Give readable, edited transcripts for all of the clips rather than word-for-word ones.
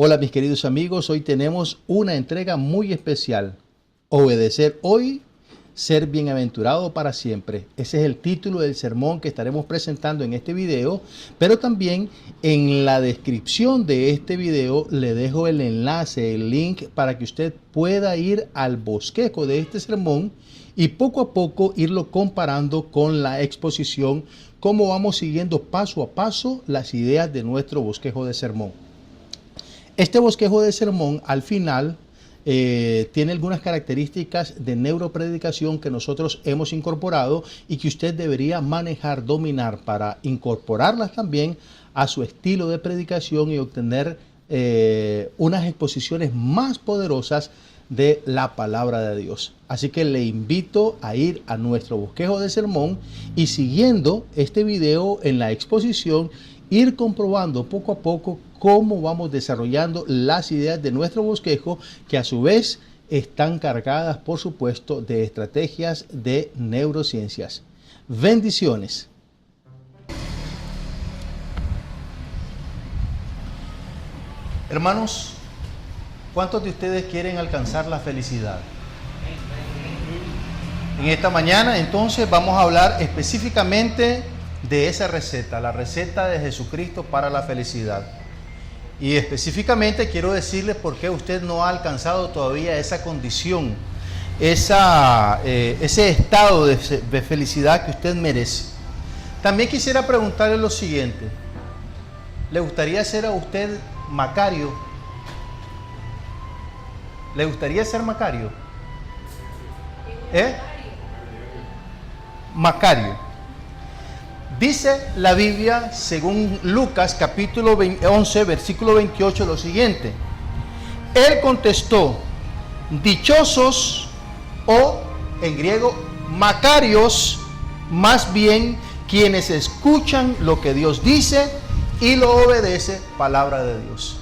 Hola mis queridos amigos, hoy tenemos una entrega muy especial. Obedecer hoy, ser bienaventurado para siempre. Ese es el título del sermón que estaremos presentando en este video, pero también en la descripción de este video le dejo el enlace, el link para que usted pueda ir al bosquejo de este sermón y poco a poco irlo comparando con la exposición, cómo vamos siguiendo paso a paso las ideas de nuestro bosquejo de sermón. Este bosquejo de sermón al final tiene algunas características de neuropredicación que nosotros hemos incorporado y que usted debería manejar, dominar para incorporarlas también a su estilo de predicación y obtener unas exposiciones más poderosas de la palabra de Dios. Así que le invito a ir a nuestro bosquejo de sermón y siguiendo este video en la exposición, ir comprobando poco a poco cómo vamos desarrollando las ideas de nuestro bosquejo, que a su vez están cargadas, por supuesto, de estrategias de neurociencias. Bendiciones. Hermanos, ¿cuántos de ustedes quieren alcanzar la felicidad? En esta mañana, entonces, vamos a hablar específicamente de esa receta, la receta de Jesucristo para la felicidad. Y específicamente quiero decirle por qué usted no ha alcanzado todavía esa condición, ese estado de felicidad que usted merece. También quisiera preguntarle lo siguiente: ¿le gustaría ser a usted Macario? ¿Le gustaría ser Macario? Macario. Dice la Biblia, según Lucas capítulo 11, versículo 28, lo siguiente: Él contestó, dichosos, o en griego, macarios, más bien quienes escuchan lo que Dios dice y lo obedece, palabra de Dios.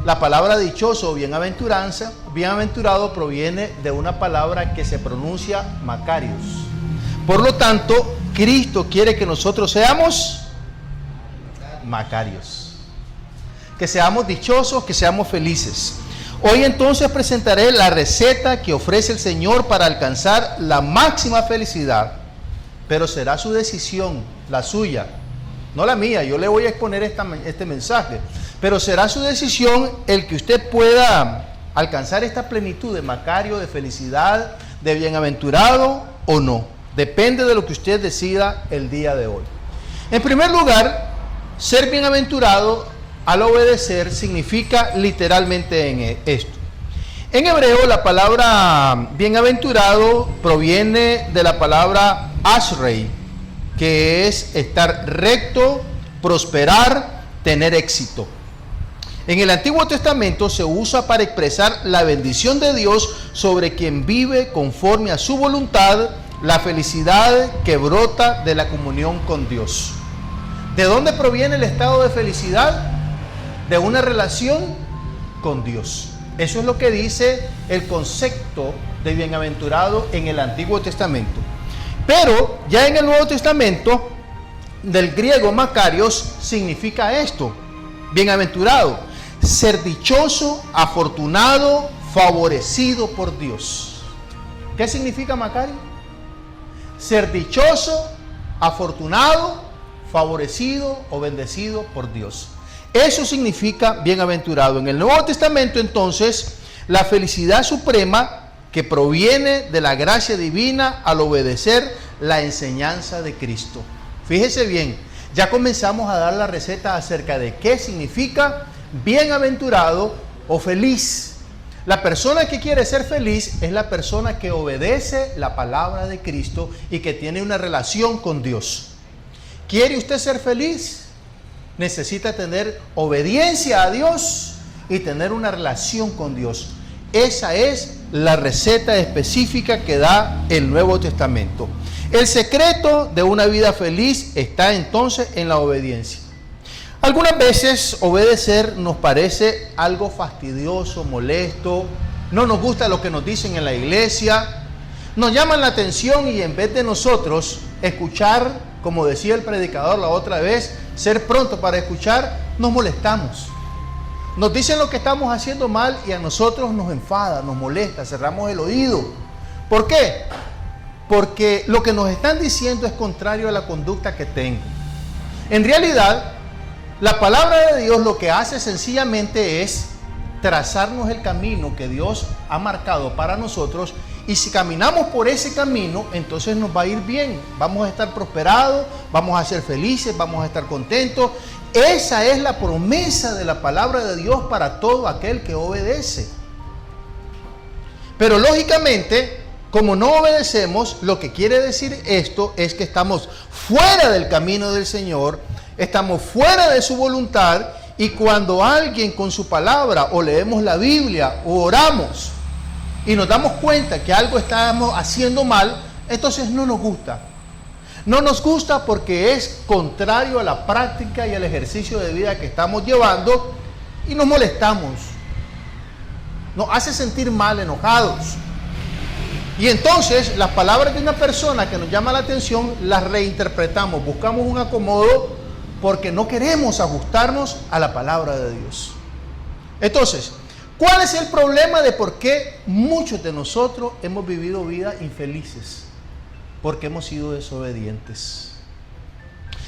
La palabra dichoso o bienaventurado proviene de una palabra que se pronuncia macarios. Por lo tanto, Cristo quiere que nosotros seamos macarios, que seamos dichosos, que seamos felices. Hoy entonces presentaré la receta que ofrece el Señor para alcanzar la máxima felicidad, pero será su decisión, la suya, no la mía. Yo le voy a exponer este mensaje, pero será su decisión el que usted pueda alcanzar esta plenitud de macario, de felicidad, de bienaventurado o no. Depende de lo que usted decida el día de hoy. En primer lugar, ser bienaventurado al obedecer significa literalmente esto. En hebreo, la palabra bienaventurado proviene de la palabra ashrei, que es estar recto, prosperar, tener éxito. En el Antiguo Testamento se usa para expresar la bendición de Dios sobre quien vive conforme a su voluntad, la felicidad que brota de la comunión con Dios. ¿De dónde proviene el estado de felicidad? De una relación con Dios. Eso es lo que dice el concepto de bienaventurado en el Antiguo Testamento. Pero ya en el Nuevo Testamento, del griego makarios, significa esto: bienaventurado, ser dichoso, afortunado, favorecido por Dios. ¿Qué significa macario? Ser dichoso, afortunado, favorecido o bendecido por Dios. Eso significa bienaventurado. En el Nuevo Testamento, entonces, la felicidad suprema que proviene de la gracia divina al obedecer la enseñanza de Cristo. Fíjese bien, ya comenzamos a dar la receta acerca de qué significa bienaventurado o feliz. La persona que quiere ser feliz es la persona que obedece la palabra de Cristo y que tiene una relación con Dios. ¿Quiere usted ser feliz? Necesita tener obediencia a Dios y tener una relación con Dios. Esa es la receta específica que da el Nuevo Testamento. El secreto de una vida feliz está entonces en la obediencia. Algunas veces obedecer nos parece algo fastidioso, molesto, no nos gusta lo que nos dicen en la iglesia, nos llaman la atención y en vez de nosotros escuchar, como decía el predicador la otra vez, ser pronto para escuchar, nos molestamos. Nos dicen lo que estamos haciendo mal y a nosotros nos enfada, nos molesta, cerramos el oído. ¿Por qué? Porque lo que nos están diciendo es contrario a la conducta que tengo. En realidad, la palabra de Dios lo que hace sencillamente es trazarnos el camino que Dios ha marcado para nosotros, y si caminamos por ese camino, entonces nos va a ir bien, vamos a estar prosperados, vamos a ser felices, vamos a estar contentos. Esa es la promesa de la palabra de Dios para todo aquel que obedece. Pero lógicamente, como no obedecemos, lo que quiere decir esto es que estamos fuera del camino del Señor, estamos fuera de su voluntad, y cuando alguien con su palabra, o leemos la Biblia, o oramos, y nos damos cuenta que algo estamos haciendo mal, entonces no nos gusta. No nos gusta porque es contrario a la práctica y al ejercicio de vida que estamos llevando, y nos molestamos. Nos hace sentir mal, enojados. Y entonces las palabras de una persona que nos llama la atención las reinterpretamos, buscamos un acomodo porque no queremos ajustarnos a la palabra de Dios. Entonces, ¿cuál es el problema de por qué muchos de nosotros hemos vivido vidas infelices? Porque hemos sido desobedientes.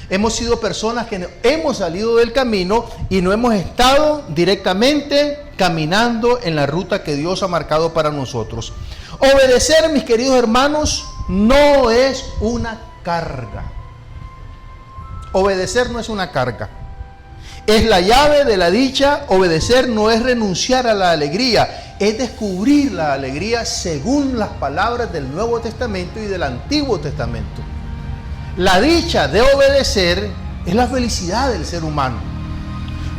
Hemos sido personas que hemos salido del camino y no hemos estado directamente caminando en la ruta que Dios ha marcado para nosotros. Obedecer, mis queridos hermanos, no es una carga. Obedecer no es una carga. Es la llave de la dicha. Obedecer no es renunciar a la alegría, es descubrir la alegría según las palabras del Nuevo Testamento y del Antiguo Testamento. La dicha de obedecer es la felicidad del ser humano,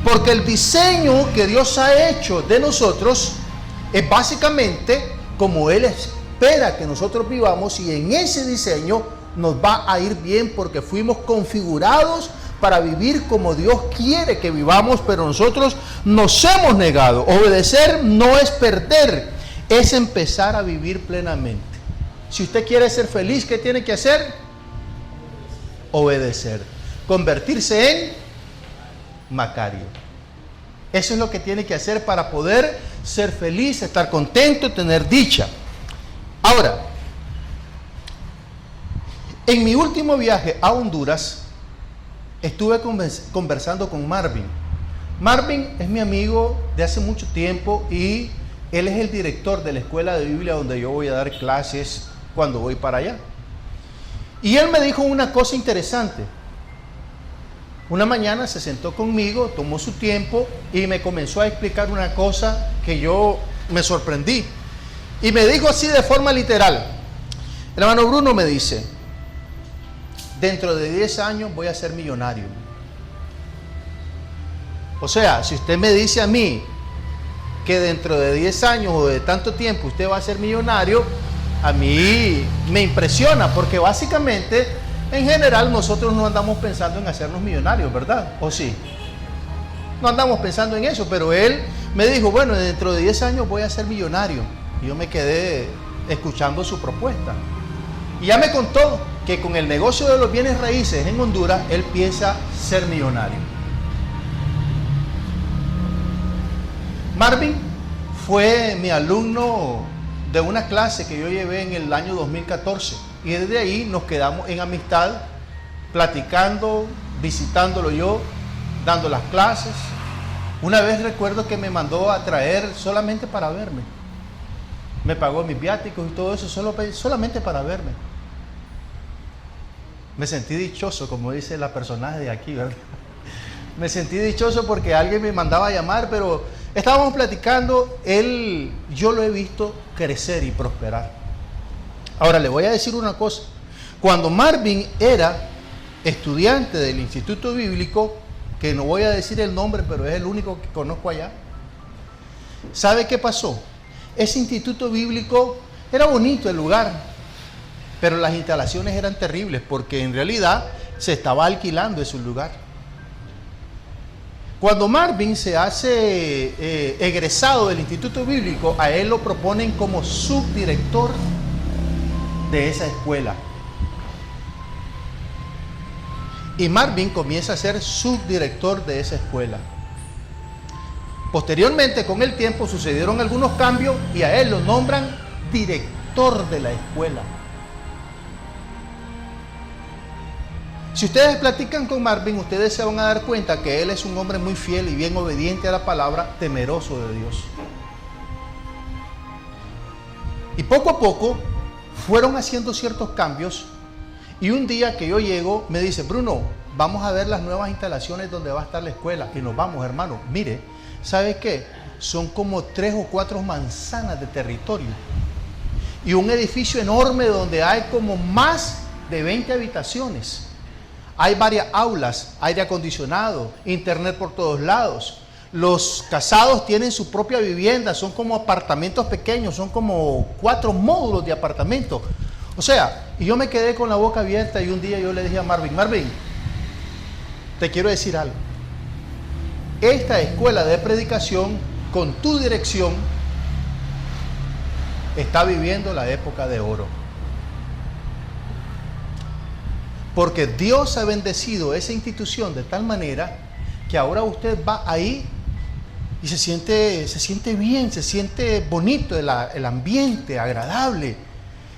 porque el diseño que Dios ha hecho de nosotros es básicamente como Él espera que nosotros vivamos, y en ese diseño nos va a ir bien porque fuimos configurados para vivir como Dios quiere que vivamos, pero nosotros nos hemos negado. Obedecer no es perder, es empezar a vivir plenamente. Si usted quiere ser feliz, ¿qué tiene que hacer? Obedecer. Convertirse en Macario. Eso es lo que tiene que hacer para poder ser feliz, estar contento, tener dicha. Ahora, en mi último viaje a Honduras, estuve conversando con Marvin. Marvin es mi amigo de hace mucho tiempo y él es el director de la escuela de Biblia donde yo voy a dar clases cuando voy para allá. Y él me dijo una cosa interesante. Una mañana se sentó conmigo, tomó su tiempo y me comenzó a explicar una cosa que yo me sorprendí. Y me dijo así de forma literal. El hermano Bruno me dice: dentro de 10 años voy a ser millonario. O sea, si usted me dice a mí que dentro de 10 años o de tanto tiempo usted va a ser millonario, a mí me impresiona, porque básicamente, en general, nosotros no andamos pensando en hacernos millonarios, ¿verdad? ¿O sí? No andamos pensando en eso, pero él me dijo, bueno, dentro de 10 años voy a ser millonario. Y yo me quedé escuchando su propuesta. Y ya me contó que con el negocio de los bienes raíces en Honduras, él piensa ser millonario. Marvin fue mi alumno de una clase que yo llevé en el año 2014. Y desde ahí nos quedamos en amistad, platicando, visitándolo yo, dando las clases. Una vez recuerdo que me mandó a traer solamente para verme. Me pagó mis viáticos y todo eso solamente para verme. Me sentí dichoso, como dice la personaje de aquí, ¿verdad? Me sentí dichoso porque alguien me mandaba a llamar, pero estábamos platicando. Yo lo he visto crecer y prosperar. Ahora le voy a decir una cosa. Cuando Marvin era estudiante del Instituto Bíblico, que no voy a decir el nombre, pero es el único que conozco allá, ¿sabe qué pasó? Ese Instituto Bíblico era bonito el lugar, pero las instalaciones eran terribles porque en realidad se estaba alquilando ese lugar. Cuando Marvin se hace egresado del Instituto Bíblico, a él lo proponen como subdirector de esa escuela. Y Marvin comienza a ser subdirector de esa escuela. Posteriormente, con el tiempo, sucedieron algunos cambios y a él lo nombran director de la escuela. Si ustedes platican con Marvin, ustedes se van a dar cuenta que él es un hombre muy fiel y bien obediente a la palabra, temeroso de Dios. Y poco a poco fueron haciendo ciertos cambios y un día que yo llego me dice: Bruno, vamos a ver las nuevas instalaciones donde va a estar la escuela. Y nos vamos, hermano. Mire, ¿sabe qué? Son como 3 o 4 manzanas de territorio y un edificio enorme donde hay como más de 20 habitaciones. Hay varias aulas, aire acondicionado, internet por todos lados. Los casados tienen su propia vivienda, son como apartamentos pequeños, son como 4 módulos de apartamentos. O sea, y yo me quedé con la boca abierta y un día yo le dije a Marvin, te quiero decir algo. Esta escuela de predicación, con tu dirección, está viviendo la época de oro. Porque Dios ha bendecido esa institución de tal manera que ahora usted va ahí y se siente bien, se siente bonito el ambiente, agradable.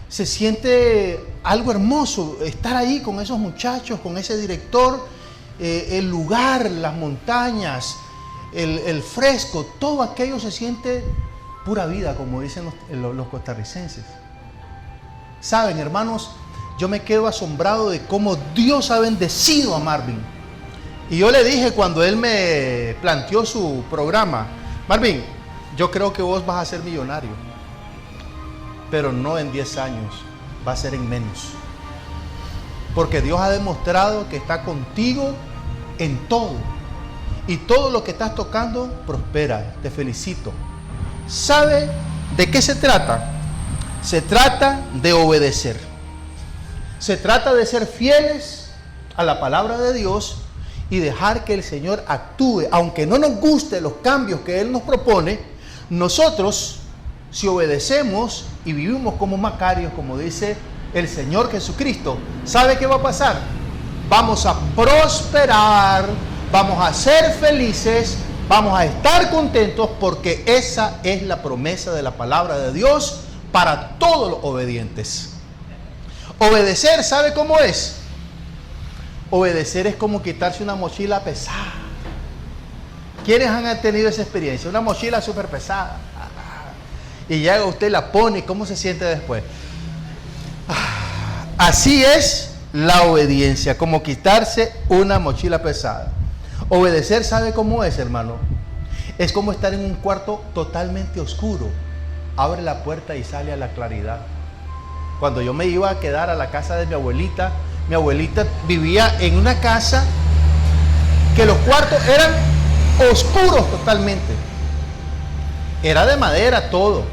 Se siente algo hermoso estar ahí con esos muchachos, con ese director, el lugar, las montañas, el fresco, todo aquello se siente pura vida, como dicen los costarricenses. Saben, hermanos, yo me quedo asombrado de cómo Dios ha bendecido a Marvin. Y yo le dije cuando él me planteó su programa: Marvin, yo creo que vos vas a ser millonario, pero no en 10 años, va a ser en menos. Porque Dios ha demostrado que está contigo en todo. Y todo lo que estás tocando prospera. Te felicito. ¿Sabe de qué se trata? Se trata de obedecer. Se trata de ser fieles a la palabra de Dios y dejar que el Señor actúe. Aunque no nos gusten los cambios que Él nos propone, nosotros, si obedecemos y vivimos como Macarios, como dice el Señor Jesucristo, ¿sabe qué va a pasar? Vamos a prosperar, vamos a ser felices, vamos a estar contentos, porque esa es la promesa de la palabra de Dios para todos los obedientes. Obedecer, ¿sabe cómo es? Obedecer es como quitarse una mochila pesada. ¿Quiénes han tenido esa experiencia? Una mochila súper pesada. Y llega usted, la pone, ¿cómo se siente después? Así es la obediencia, como quitarse una mochila pesada. Obedecer, ¿sabe cómo es, hermano? Es como estar en un cuarto totalmente oscuro. Abre la puerta y sale a la claridad. Cuando yo me iba a quedar a la casa de mi abuelita vivía en una casa que los cuartos eran oscuros totalmente. Era de madera todo,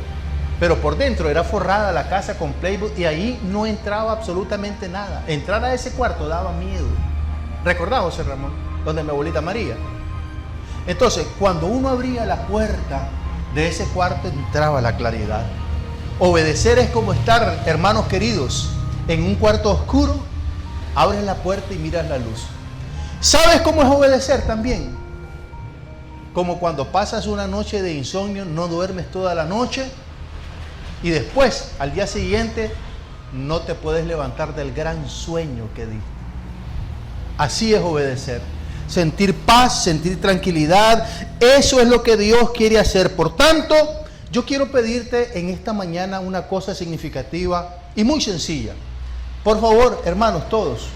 pero por dentro era forrada la casa con plywood y ahí no entraba absolutamente nada. Entrar a ese cuarto daba miedo. ¿Recordás, José Ramón? Donde mi abuelita María. Entonces, cuando uno abría la puerta de ese cuarto, entraba la claridad. Obedecer es como estar, hermanos queridos, en un cuarto oscuro. Abres la puerta y miras la luz. ¿Sabes cómo es obedecer también? Como cuando pasas una noche de insomnio, no duermes toda la noche y después, al día siguiente, no te puedes levantar del gran sueño que diste. Así es obedecer. Sentir paz, sentir tranquilidad, eso es lo que Dios quiere hacer. Por tanto, yo quiero pedirte en esta mañana una cosa significativa y muy sencilla. Por favor, hermanos, todos,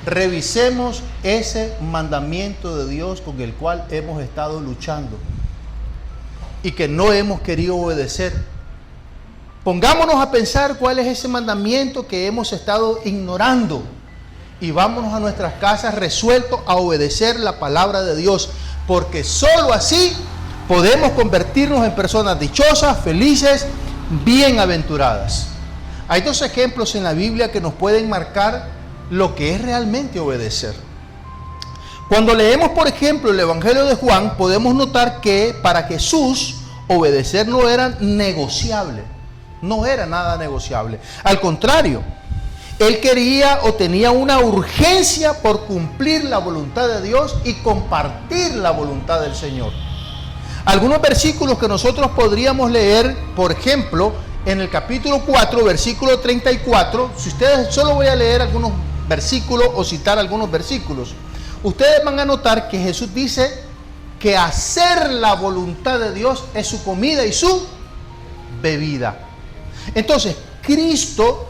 revisemos ese mandamiento de Dios con el cual hemos estado luchando y que no hemos querido obedecer. Pongámonos a pensar cuál es ese mandamiento que hemos estado ignorando y vámonos a nuestras casas resueltos a obedecer la palabra de Dios, porque sólo así podemos convertirnos en personas dichosas, felices, bienaventuradas. Hay 2 ejemplos en la Biblia que nos pueden marcar lo que es realmente obedecer. Cuando leemos, por ejemplo, el Evangelio de Juan, podemos notar que para Jesús obedecer no era negociable. No era nada negociable. Al contrario, Él quería o tenía una urgencia por cumplir la voluntad de Dios y compartir la voluntad del Señor. Algunos versículos que nosotros podríamos leer, por ejemplo, en el capítulo 4, versículo 34, si ustedes, solo voy a leer algunos versículos o citar algunos versículos, ustedes van a notar que Jesús dice que hacer la voluntad de Dios es su comida y su bebida. Entonces, Cristo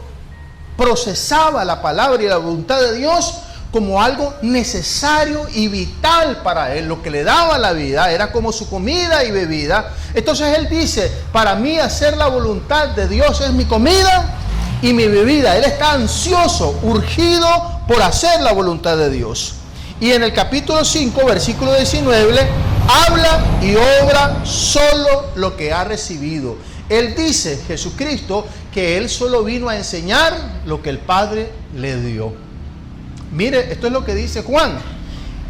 procesaba la palabra y la voluntad de Dios como algo necesario y vital para él. Lo que le daba la vida era como su comida y bebida. Entonces él dice, para mí hacer la voluntad de Dios es mi comida y mi bebida. Él está ansioso, urgido por hacer la voluntad de Dios. Y en el capítulo 5, versículo 19, habla y obra solo lo que ha recibido. Él dice, Jesucristo, que Él solo vino a enseñar lo que el Padre le dio. Mire, esto es lo que dice Juan.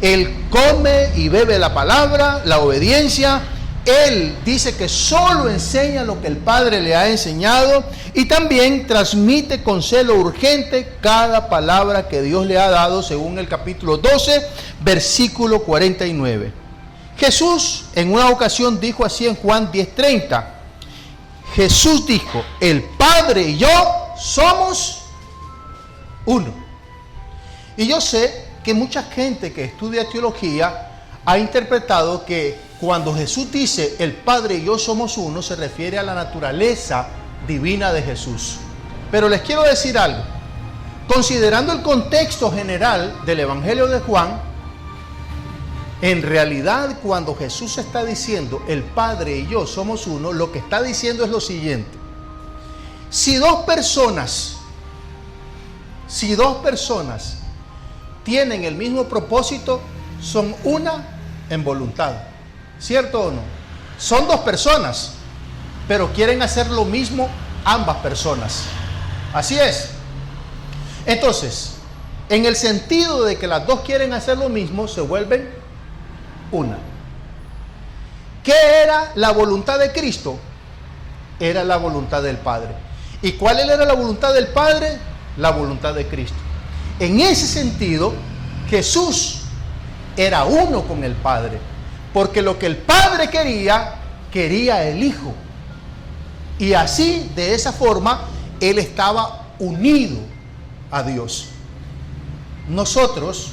Él come y bebe la palabra, la obediencia. Él dice que solo enseña lo que el Padre le ha enseñado y también transmite con celo urgente cada palabra que Dios le ha dado, según el capítulo 12, versículo 49. Jesús en una ocasión dijo así en Juan 10:30. Jesús dijo, el Padre y yo somos uno. Y yo sé que mucha gente que estudia teología ha interpretado que cuando Jesús dice el Padre y yo somos uno, se refiere a la naturaleza divina de Jesús. Pero les quiero decir algo. Considerando el contexto general del Evangelio de Juan, en realidad cuando Jesús está diciendo el Padre y yo somos uno, lo que está diciendo es lo siguiente. Si dos personas tienen el mismo propósito, son una en voluntad. ¿Cierto o no? Son dos personas, pero quieren hacer lo mismo ambas personas. Así es. Entonces, en el sentido de que las dos quieren hacer lo mismo, se vuelven una. ¿Qué era la voluntad de Cristo? Era la voluntad del Padre. ¿Y cuál era la voluntad del Padre? La voluntad de Cristo. En ese sentido, Jesús era uno con el Padre, porque lo que el Padre quería el Hijo. Y así, de esa forma, Él estaba unido a Dios. Nosotros,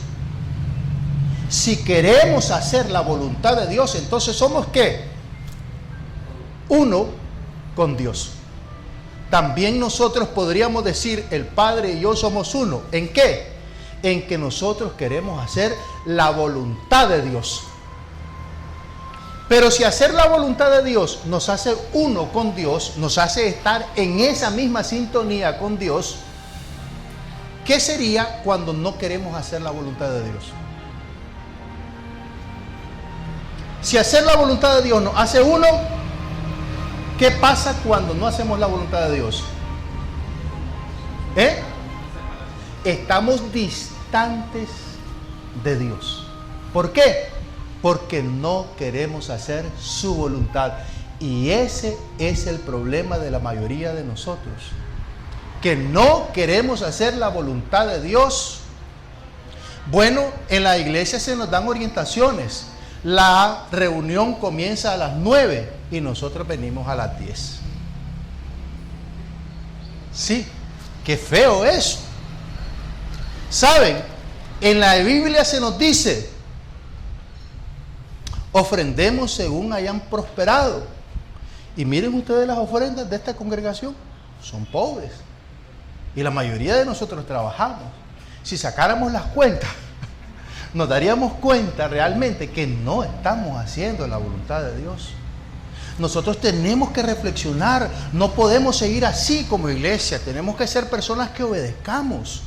si queremos hacer la voluntad de Dios, entonces somos ¿qué? Uno con Dios. También nosotros podríamos decir, el Padre y yo somos uno. ¿En qué? En que nosotros queremos hacer la voluntad de Dios. Pero si hacer la voluntad de Dios nos hace uno con Dios, nos hace estar en esa misma sintonía con Dios, ¿qué sería cuando no queremos hacer la voluntad de Dios? Si hacer la voluntad de Dios nos hace uno, ¿qué pasa cuando no hacemos la voluntad de Dios? Estamos distantes de Dios. ¿Por qué? Porque no queremos hacer su voluntad. Y ese es el problema de la mayoría de nosotros. Que no queremos hacer la voluntad de Dios. Bueno, en la iglesia se nos dan orientaciones. La reunión comienza a las 9 y nosotros venimos a las 10. Sí, qué feo eso. ¿Saben? En la Biblia se nos dice, ofrendemos según hayan prosperado. Y miren ustedes las ofrendas de esta congregación, son pobres. Y la mayoría de nosotros trabajamos. Si sacáramos las cuentas, nos daríamos cuenta realmente que no estamos haciendo la voluntad de Dios. Nosotros tenemos que reflexionar, no podemos seguir así como iglesia, tenemos que ser personas que obedezcamos.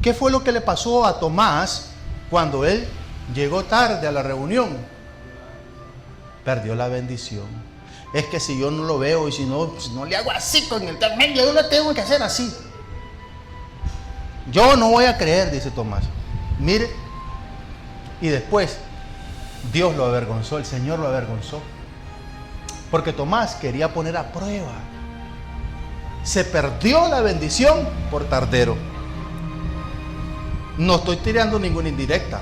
¿Qué fue lo que le pasó a Tomás cuando él llegó tarde a la reunión? Perdió la bendición. Es que si yo no lo veo y si no le hago así con el termino, yo lo tengo que hacer así. Yo no voy a creer, dice Tomás. Mire, y después Dios lo avergonzó, el Señor lo avergonzó. Porque Tomás quería poner a prueba Se perdió la bendición por tardero. No estoy tirando ninguna indirecta.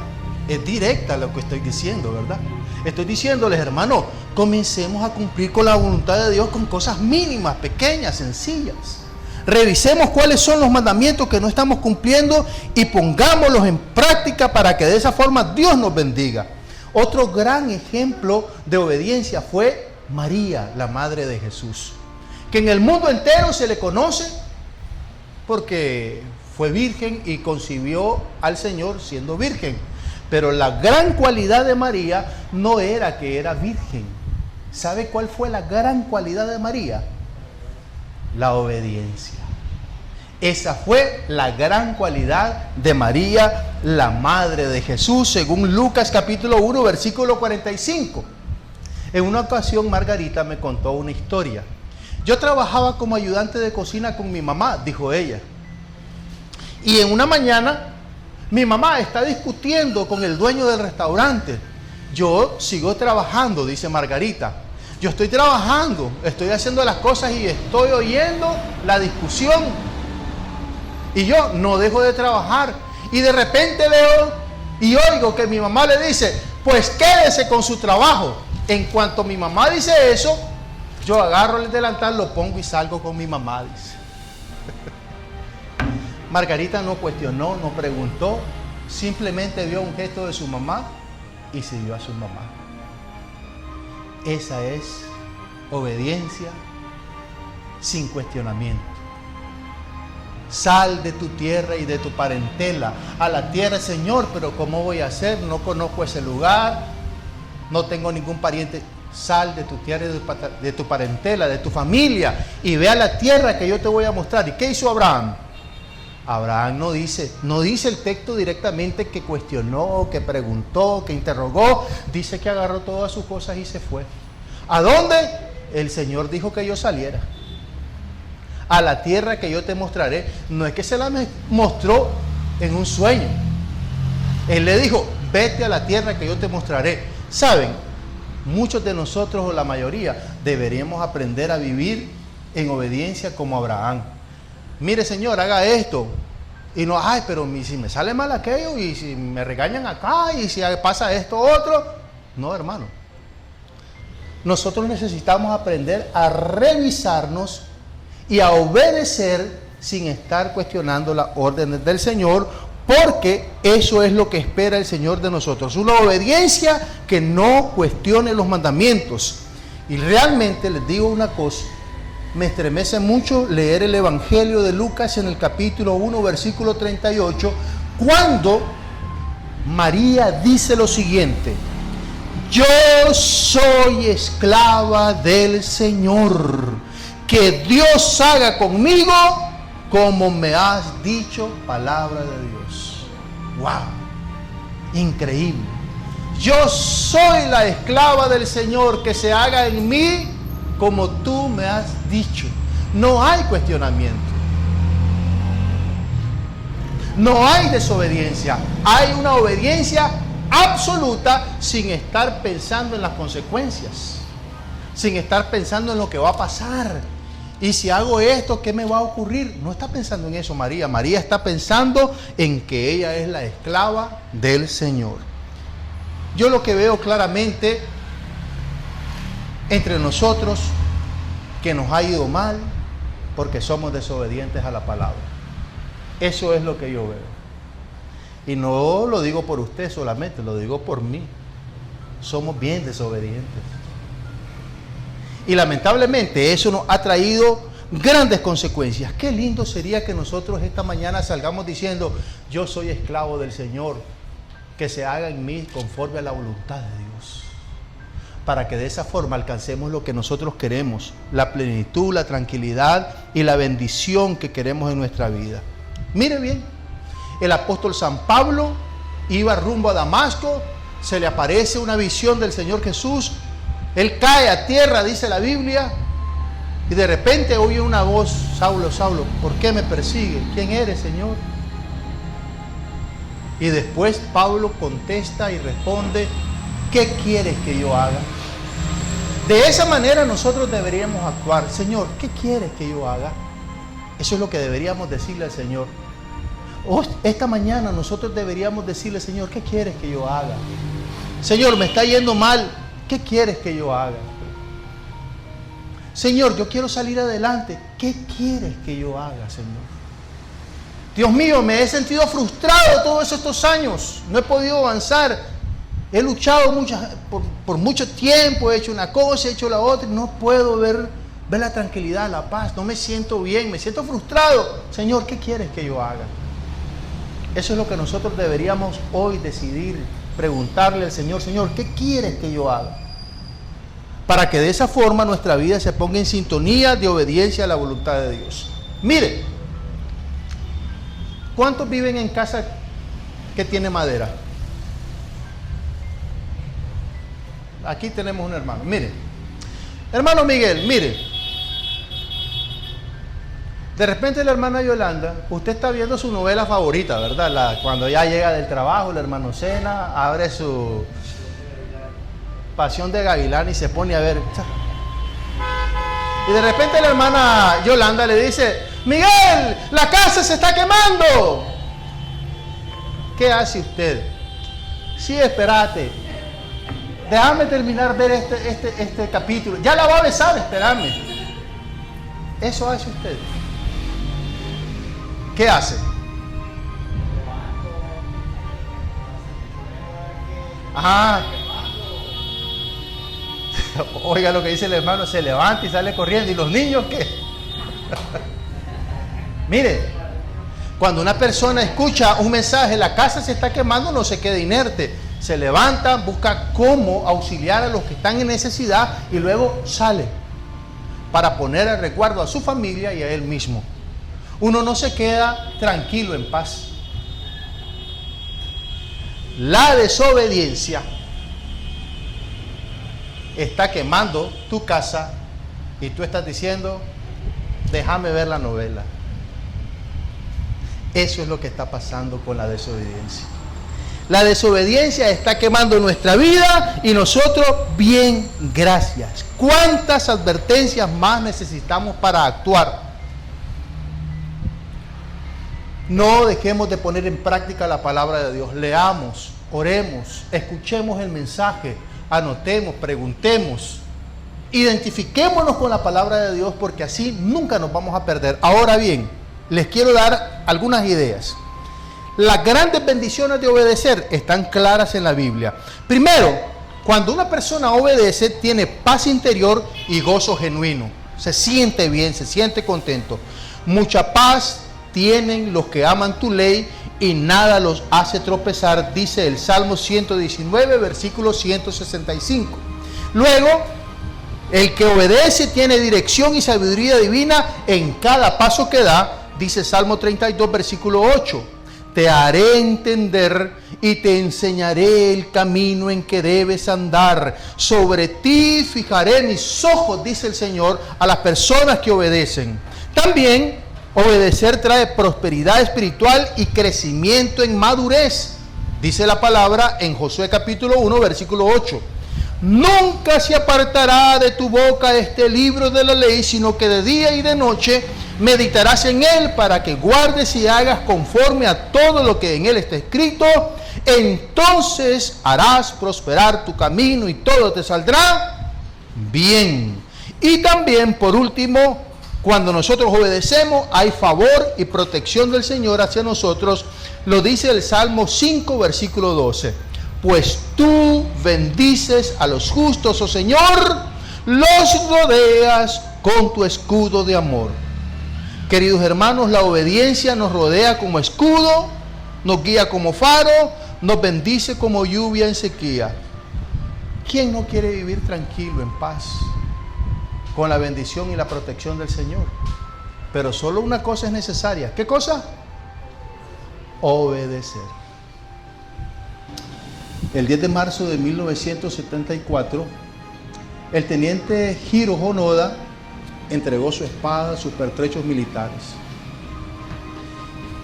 Es directa lo que estoy diciendo, ¿verdad? Estoy diciéndoles, hermanos, comencemos a cumplir con la voluntad de Dios con cosas mínimas, pequeñas, sencillas. Revisemos cuáles son los mandamientos que no estamos cumpliendo y pongámoslos en práctica para que de esa forma Dios nos bendiga. Otro gran ejemplo de obediencia fue María, la madre de Jesús, que en el mundo entero se le conoce porque fue virgen y concibió al Señor siendo virgen. Pero la gran cualidad de María no era que era virgen. ¿Sabe cuál fue la gran cualidad de María? La obediencia. Esa fue la gran cualidad de María, la madre de Jesús, según Lucas capítulo 1, versículo 45. En una ocasión Margarita me contó una historia. Yo trabajaba como ayudante de cocina con mi mamá, dijo ella. Y en una mañana mi mamá está discutiendo con el dueño del restaurante. Yo sigo trabajando, dice Margarita. Yo estoy trabajando, estoy haciendo las cosas y estoy oyendo la discusión. Y yo no dejo de trabajar. Y de repente veo y oigo que mi mamá le dice, pues quédese con su trabajo. En cuanto mi mamá dice eso, yo agarro el delantal, lo pongo y salgo con mi mamá, dice. Margarita no cuestionó, no preguntó, simplemente vio un gesto de su mamá y siguió a su mamá. Esa es obediencia sin cuestionamiento. Sal de tu tierra y de tu parentela a la tierra, Señor, pero ¿cómo voy a hacer? No conozco ese lugar, no tengo ningún pariente. Sal de tu tierra y de tu parentela, de tu familia, y ve a la tierra que yo te voy a mostrar. ¿Y qué hizo Abraham? Abraham no dice el texto directamente que cuestionó, que preguntó, que interrogó. Dice que agarró todas sus cosas y se fue. ¿A dónde? El Señor dijo que yo saliera. A la tierra que yo te mostraré. No es que se la mostró en un sueño. Él le dijo, vete a la tierra que yo te mostraré. ¿Saben? Muchos de nosotros, o la mayoría, deberíamos aprender a vivir en obediencia como Abraham. Mire, Señor, haga esto. Y no, ay, pero si me sale mal aquello, y si me regañan acá, y si pasa esto otro. No, hermano. Nosotros necesitamos aprender a revisarnos y a obedecer sin estar cuestionando las órdenes del Señor, porque eso es lo que espera el Señor de nosotros. Una obediencia que no cuestione los mandamientos. Y realmente les digo una cosa. Me estremece mucho leer el Evangelio de Lucas en el capítulo 1, versículo 38, cuando María dice lo siguiente: yo soy esclava del Señor, que Dios haga conmigo como me has dicho, palabra de Dios. ¡Wow! Increíble. Yo soy la esclava del Señor, que se haga en mí como tú me has dicho. No hay cuestionamiento. No hay desobediencia. Hay una obediencia absoluta sin estar pensando en las consecuencias. Sin estar pensando en lo que va a pasar. Y si hago esto, ¿qué me va a ocurrir? No está pensando en eso María. María está pensando en que ella es la esclava del Señor. Yo lo que veo claramente entre nosotros, que nos ha ido mal porque somos desobedientes a la palabra. Eso es lo que yo veo. Y no lo digo por usted solamente, lo digo por mí. Somos bien desobedientes. Y lamentablemente eso nos ha traído grandes consecuencias. Qué lindo sería que nosotros esta mañana salgamos diciendo: yo soy esclavo del Señor, que se haga en mí conforme a la voluntad de Dios. Para que de esa forma alcancemos lo que nosotros queremos, la plenitud, la tranquilidad y la bendición que queremos en nuestra vida. Mire bien, el apóstol San Pablo iba rumbo a Damasco, se le aparece una visión del Señor Jesús, él cae a tierra, dice la Biblia, y de repente oye una voz: Saulo, Saulo, ¿por qué me persigue? ¿Quién eres, Señor? Y después Pablo contesta y responde: ¿qué quieres que yo haga? De esa manera nosotros deberíamos actuar. Señor, ¿qué quieres que yo haga? Eso es lo que deberíamos decirle al Señor. Esta mañana nosotros deberíamos decirle, Señor, ¿qué quieres que yo haga? Señor, me está yendo mal, ¿qué quieres que yo haga? Señor, yo quiero salir adelante, ¿qué quieres que yo haga, Señor? Dios mío, me he sentido frustrado todos estos años, no he podido avanzar, he luchado por mucho tiempo, he hecho una cosa, he hecho la otra, y no puedo ver la tranquilidad, la paz, no me siento bien, me siento frustrado. Señor, ¿qué quieres que yo haga? Eso es lo que nosotros deberíamos hoy decidir, preguntarle al Señor, Señor, ¿qué quieres que yo haga? Para que de esa forma nuestra vida se ponga en sintonía de obediencia a la voluntad de Dios. Mire, ¿cuántos viven en casa que tiene madera? Aquí tenemos un hermano, mire. Hermano Miguel, mire. De repente la hermana Yolanda, usted está viendo su novela favorita, ¿verdad? Cuando ya llega del trabajo, el hermano cena, abre su Pasión de Gavilán y se pone a ver. Y de repente la hermana Yolanda le dice, Miguel, la casa se está quemando. ¿Qué hace usted? Sí, espérate. Déjame terminar ver este capítulo. Ya la va a besar, espérame. Eso hace usted. ¿Qué hace? Ajá. Oiga lo que dice el hermano, se levanta y sale corriendo. ¿Y los niños qué? Mire, cuando una persona escucha un mensaje, la casa se está quemando, no se queda inerte. Se levanta, busca cómo auxiliar a los que están en necesidad y luego sale para poner el resguardo a su familia y a él mismo. Uno no se queda tranquilo, en paz. La desobediencia está quemando tu casa y tú estás diciendo, déjame ver la novela. Eso es lo que está pasando con la desobediencia. La desobediencia está quemando nuestra vida y nosotros, bien, gracias. ¿Cuántas advertencias más necesitamos para actuar? No dejemos de poner en práctica la palabra de Dios. Leamos, oremos, escuchemos el mensaje, anotemos, preguntemos, identifiquémonos con la palabra de Dios, porque así nunca nos vamos a perder. Ahora bien, les quiero dar algunas ideas. Las grandes bendiciones de obedecer están claras en la Biblia. Primero, cuando una persona obedece, tiene paz interior y gozo genuino. Se siente bien, se siente contento. Mucha paz tienen los que aman tu ley y nada los hace tropezar, dice el Salmo 119, versículo 165. Luego, el que obedece tiene dirección y sabiduría divina en cada paso que da, dice Salmo 32, versículo 8. Te haré entender y te enseñaré el camino en que debes andar. Sobre ti fijaré mis ojos, dice el Señor, a las personas que obedecen. También, obedecer trae prosperidad espiritual y crecimiento en madurez. Dice la palabra en Josué capítulo 1, versículo 8. Nunca se apartará de tu boca este libro de la ley, sino que de día y de noche meditarás en él para que guardes y hagas conforme a todo lo que en él está escrito. Entonces harás prosperar tu camino y todo te saldrá bien. Y también, por último, cuando nosotros obedecemos, hay favor y protección del Señor hacia nosotros. Lo dice el Salmo 5, versículo 12. Pues tú bendices a los justos, oh Señor, los rodeas con tu escudo de amor. Queridos hermanos, la obediencia nos rodea como escudo, nos guía como faro, nos bendice como lluvia en sequía. ¿Quién no quiere vivir tranquilo, en paz, con la bendición y la protección del Señor? Pero solo una cosa es necesaria. ¿Qué cosa? Obedecer. El 10 de marzo de 1974, el teniente Hiro Onoda entregó su espada, sus pertrechos militares.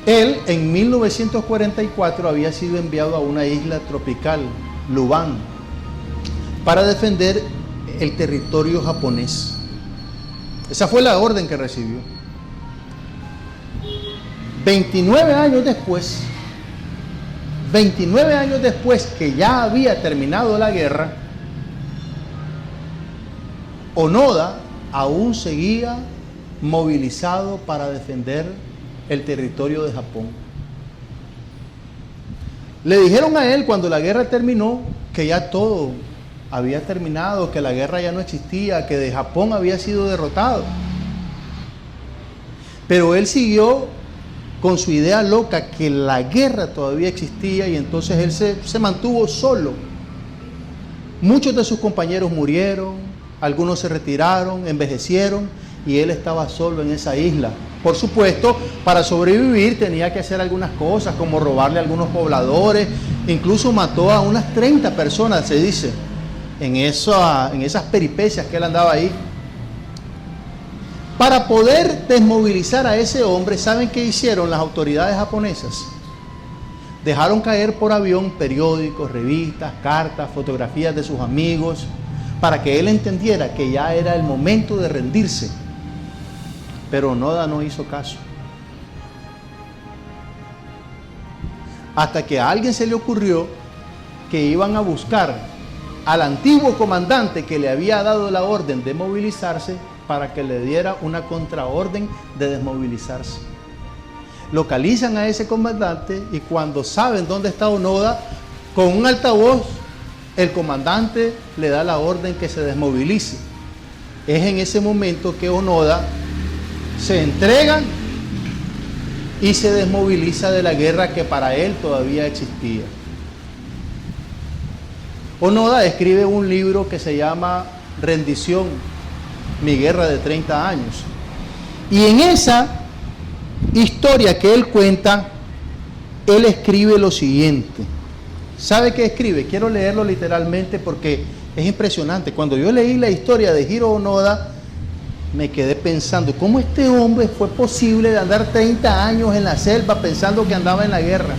Él, en 1944, había sido enviado a una isla tropical, Lubang, para defender el territorio japonés. Esa fue la orden que recibió. 29 años después que ya había terminado la guerra, Onoda aún seguía movilizado para defender el territorio de Japón. Le dijeron a él cuando la guerra terminó que ya todo había terminado, que la guerra ya no existía, que de Japón había sido derrotado. Pero él siguió con su idea loca que la guerra todavía existía, y entonces él se mantuvo solo. Muchos de sus compañeros murieron, algunos se retiraron, envejecieron, y él estaba solo en esa isla. Por supuesto, para sobrevivir tenía que hacer algunas cosas, como robarle a algunos pobladores. Incluso mató a unas 30 personas, se dice, en esas peripecias que él andaba ahí. Para poder desmovilizar a ese hombre, ¿saben qué hicieron las autoridades japonesas? Dejaron caer por avión periódicos, revistas, cartas, fotografías de sus amigos, para que él entendiera que ya era el momento de rendirse. Pero Onoda no hizo caso. Hasta que a alguien se le ocurrió que iban a buscar al antiguo comandante que le había dado la orden de movilizarse, para que le diera una contraorden de desmovilizarse. Localizan a ese comandante, y cuando saben dónde está Onoda, con un altavoz, el comandante le da la orden que se desmovilice. Es en ese momento que Onoda se entrega y se desmoviliza de la guerra que para él todavía existía. Onoda escribe un libro que se llama Rendición, mi guerra de 30 años. Y en esa historia que él cuenta, él escribe lo siguiente. ¿Sabe qué escribe? Quiero leerlo literalmente porque es impresionante. Cuando yo leí la historia de Hiro Onoda, me quedé pensando, ¿cómo este hombre fue posible de andar 30 años en la selva pensando que andaba en la guerra?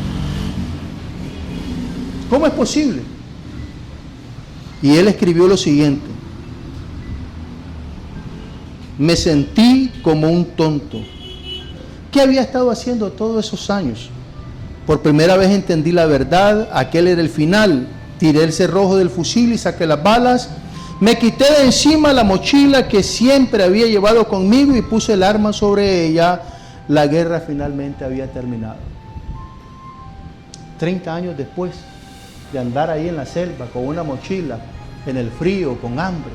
¿Cómo es posible? Y él escribió lo siguiente: me sentí como un tonto. ¿Qué había estado haciendo todos esos años? Por primera vez entendí la verdad, aquel era el final. Tiré el cerrojo del fusil y saqué las balas. Me quité de encima la mochila que siempre había llevado conmigo y puse el arma sobre ella. La guerra finalmente había terminado. 30 años después de andar ahí en la selva con una mochila, en el frío, con hambre.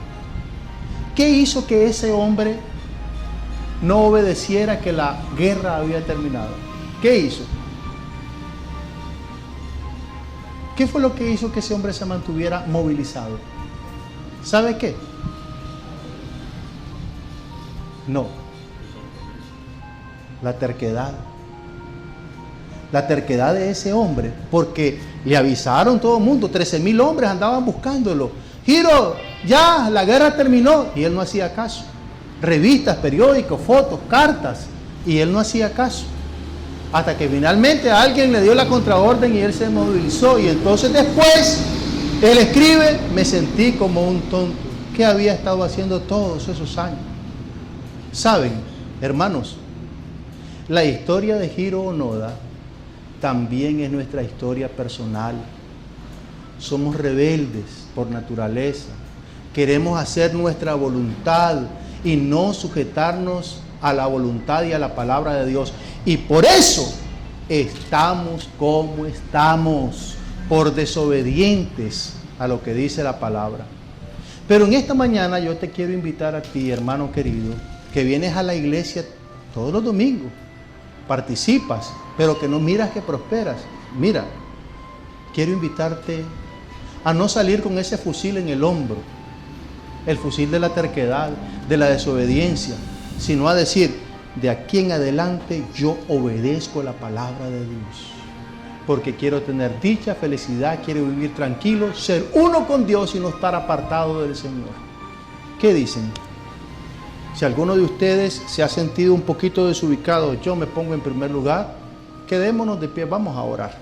¿Qué hizo que ese hombre no obedeciera que la guerra había terminado? ¿Qué hizo? ¿Qué fue lo que hizo que ese hombre se mantuviera movilizado? ¿Sabe qué? No. La terquedad. La terquedad de ese hombre, porque le avisaron todo el mundo, 13,000 hombres andaban buscándolo. Hiro, ya, la guerra terminó, y él no hacía caso. Revistas, periódicos, fotos, cartas, y él no hacía caso. Hasta que finalmente alguien le dio la contraorden y él se movilizó, y entonces después él escribe, me sentí como un tonto. ¿Qué había estado haciendo todos esos años? ¿Saben, hermanos? La historia de Hiro Onoda también es nuestra historia personal. Somos rebeldes por naturaleza. Queremos hacer nuestra voluntad y no sujetarnos a la voluntad y a la palabra de Dios. Y por eso estamos como estamos, por desobedientes a lo que dice la palabra. Pero en esta mañana yo te quiero invitar a ti, hermano querido, que vienes a la iglesia todos los domingos, participas, pero que no miras que prosperas. Mira, quiero invitarte a no salir con ese fusil en el hombro, el fusil de la terquedad, de la desobediencia, sino a decir, de aquí en adelante yo obedezco la palabra de Dios, porque quiero tener dicha, felicidad, quiero vivir tranquilo, ser uno con Dios y no estar apartado del Señor. ¿Qué dicen? Si alguno de ustedes se ha sentido un poquito desubicado, yo me pongo en primer lugar, quedémonos de pie, vamos a orar.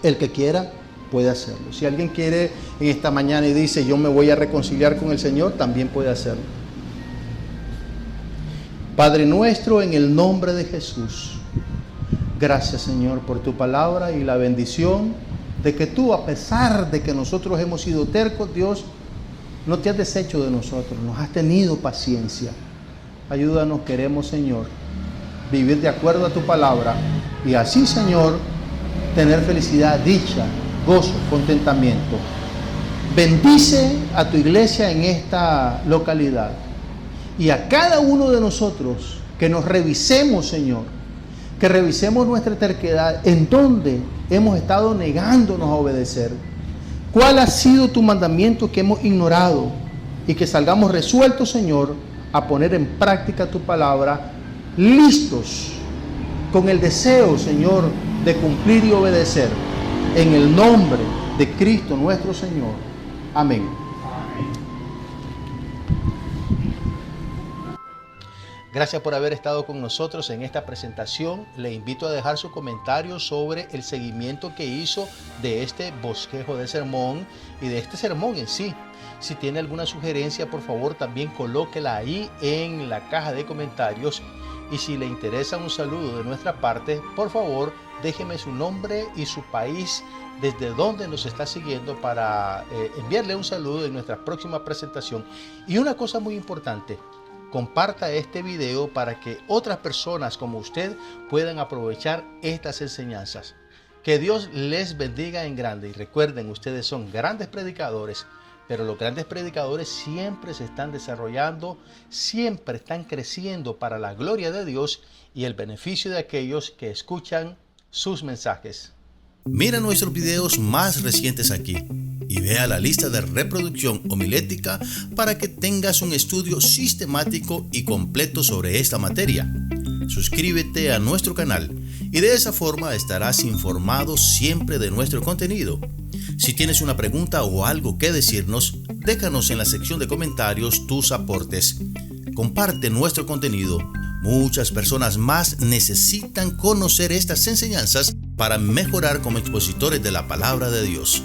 El que quiera puede hacerlo. Si alguien quiere en esta mañana y dice, yo me voy a reconciliar con el Señor, también puede hacerlo. Padre nuestro, en el nombre de Jesús, Gracias, Señor, por tu palabra y la bendición de que tú, a pesar de que nosotros hemos sido tercos, Dios, no te has deshecho de nosotros, nos has tenido paciencia. Ayúdanos, queremos, Señor, vivir de acuerdo a tu palabra y así, Señor, tener felicidad, dicha, gozo, contentamiento. Bendice a tu iglesia en esta localidad y a cada uno de nosotros que nos revisemos, Señor, que revisemos nuestra terquedad, en donde hemos estado negándonos a obedecer. ¿Cuál ha sido tu mandamiento que hemos ignorado? Y que salgamos resueltos, Señor, a poner en práctica tu palabra, listos, con el deseo, Señor, de cumplir y obedecer. En el nombre de Cristo nuestro Señor. Amén. Gracias por haber estado con nosotros en esta presentación. Le invito a dejar su comentario sobre el seguimiento que hizo de este bosquejo de sermón y de este sermón en sí. Si tiene alguna sugerencia, por favor, también colóquela ahí en la caja de comentarios. Y si le interesa un saludo de nuestra parte, por favor, déjeme su nombre y su país desde donde nos está siguiendo para enviarle un saludo en nuestra próxima presentación. Y una cosa muy importante, comparta este video para que otras personas como usted puedan aprovechar estas enseñanzas. Que Dios les bendiga en grande y recuerden, ustedes son grandes predicadores, pero los grandes predicadores siempre se están desarrollando, siempre están creciendo para la gloria de Dios y el beneficio de aquellos que escuchan sus mensajes. Mira nuestros videos más recientes aquí y vea la lista de reproducción homilética para que tengas un estudio sistemático y completo sobre esta materia. Suscríbete a nuestro canal y de esa forma estarás informado siempre de nuestro contenido. Si tienes una pregunta o algo que decirnos, déjanos en la sección de comentarios tus aportes. Comparte nuestro contenido. Muchas personas más necesitan conocer estas enseñanzas para mejorar como expositores de la palabra de Dios.